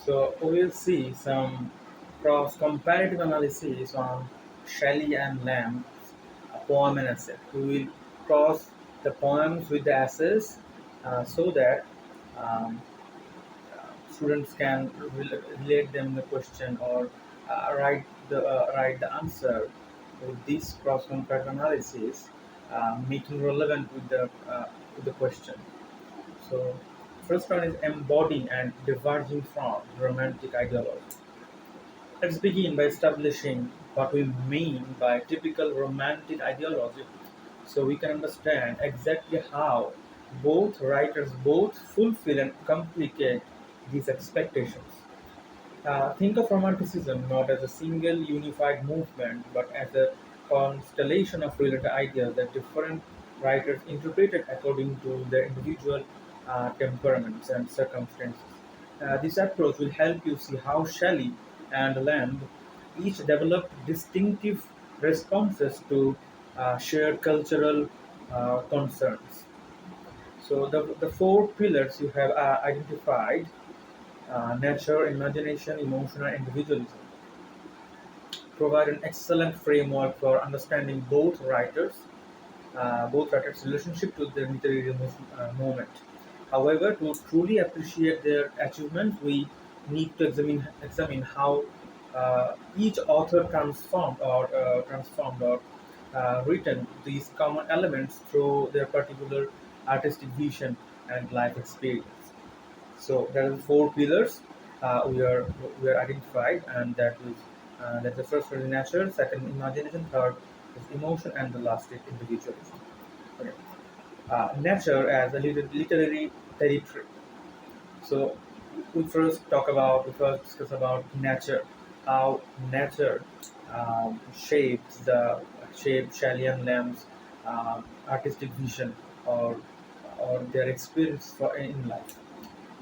So we will see some cross comparative analysis on Shelley and Lamb's poem and essay. We will cross the poems with the essays so that um, students can relate them the question or write the answer with this cross comparative analysis, making relevant with the question. So first one is embodying and diverging from romantic ideology. Let's begin by establishing what we mean by typical romantic ideology so we can understand exactly how both writers both fulfill and complicate these expectations. Think of Romanticism not as a single unified movement but as a constellation of related ideas that different writers interpreted according to their individual temperaments and circumstances. This approach will help you see how Shelley and Lamb each developed distinctive responses to shared cultural concerns. So the four pillars you have identified: nature, imagination, emotion, and individualism provide an excellent framework for understanding both writers' relationship to the literary moment. However, to truly appreciate their achievements, we need to examine how each author transformed or written these common elements through their particular artistic vision and life experience. So there are four pillars we are identified, and that the first is nature, second imagination, third is emotion, and the last is individualism. Okay. Nature as a literary territory. So we first discuss about nature, how nature shapes the shape Shelley and Lamb's artistic vision or their experience in life.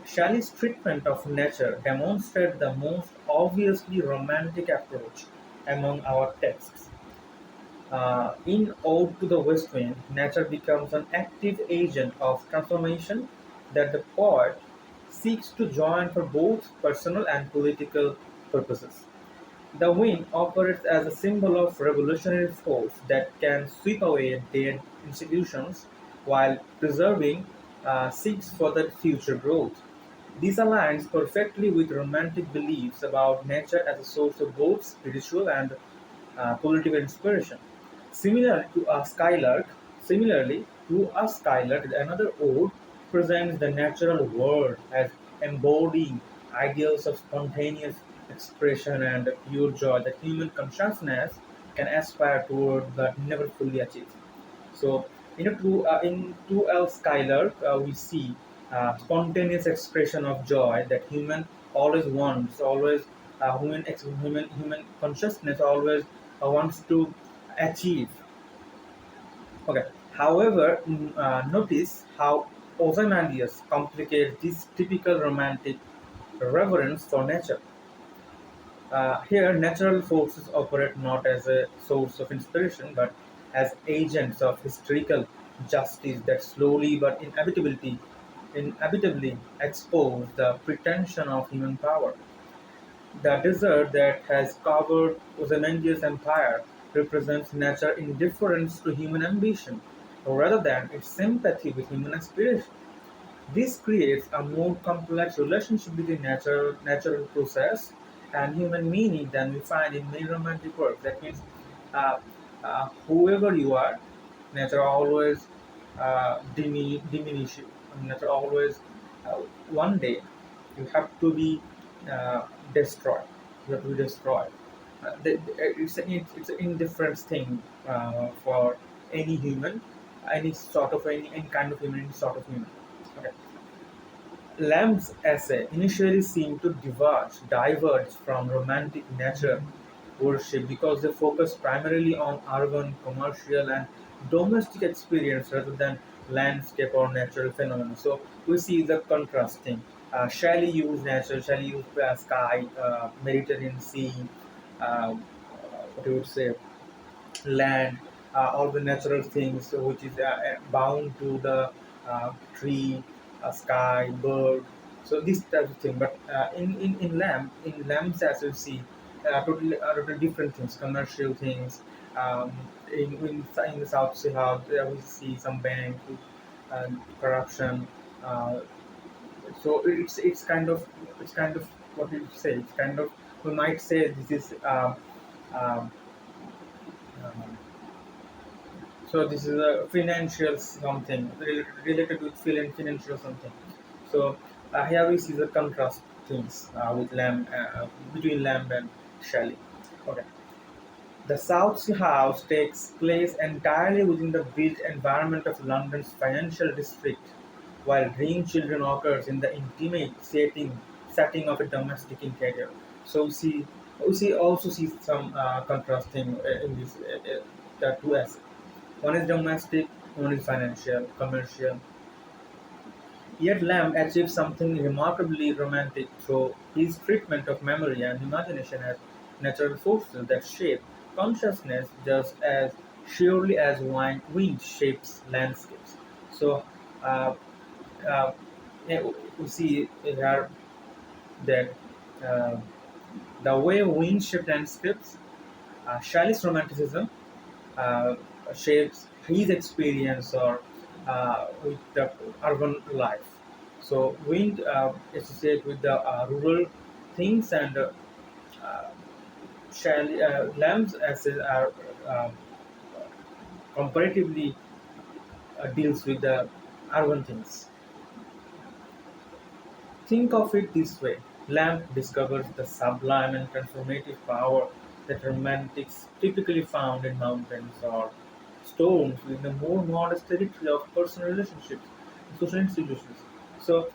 Shelley's treatment of nature demonstrates the most obviously romantic approach among our texts. In Ode to the West Wind, nature becomes an active agent of transformation that the poet seeks to join for both personal and political purposes. The wind operates as a symbol of revolutionary force that can sweep away dead institutions while preserving seeds for the future growth. This aligns perfectly with romantic beliefs about nature as a source of both spiritual and political inspiration. Similar to a skylark, Similarly to a skylark, another ode presents the natural world as embodying ideals of spontaneous expression and pure joy that human consciousness can aspire toward but never fully achieve. So, in 2L Skylark, we see spontaneous expression of joy that human always wants, always human consciousness always wants to achieve. Okay. However, notice how Ozymandias complicates this typical romantic reverence for nature. Here, natural forces operate not as a source of inspiration but as agents of historical justice that slowly but inevitably expose the pretension of human power. The desert that has covered Ozymandias' empire represents nature's indifference to human ambition rather than its sympathy with human aspiration. This creates a more complex relationship between natural process and human meaning than we find in many romantic works. That means, uh, whoever you are, nature always diminish you. Nature always, one day, you have to be uh, destroyed. You have to be destroyed. It's an indifference thing for any human, any kind of human, any sort of human. Okay. Lamb's essay initially seemed to diverge from romantic nature worship because they focus primarily on urban, commercial, and domestic experience rather than landscape or natural phenomena. So we see the contrasting. Shelley used nature, Shelley used sky, Mediterranean Sea, what you would say, land, all the natural things which is bound to the tree, sky, bird. So this type of thing. But in Lambs, as you see, totally different things, commercial things. Um, in the South Sea Hub, we see some bank corruption. Uh, so it's kind of what you say. It's kind of, we might say this is um, um, so this is a financial something related with financial something. So here we see the contrast things with Lamb between Lamb and Shelley. Okay. The South Sea House takes place entirely within the built environment of London's financial district, while Green Children occurs in the intimate setting of a domestic interior. So we also see some contrasting in this the two aspects. One is domestic, one is financial, commercial. Yet Lamb achieves something remarkably romantic through his treatment of memory and imagination as natural forces that shape consciousness just as surely as wind shapes landscapes. So, uh, uh, yeah, we see here that uh, the way wind shapes landscapes, Shelley's romanticism uh, shapes his experience or with the urban life. So wind associate with the rural things, and uh, lamps as are comparatively deals with the urban things. Think of it this way: Lamb discovers the sublime and transformative power that romantics typically found in mountains or stones within the more modest territory of personal relationships and social institutions. So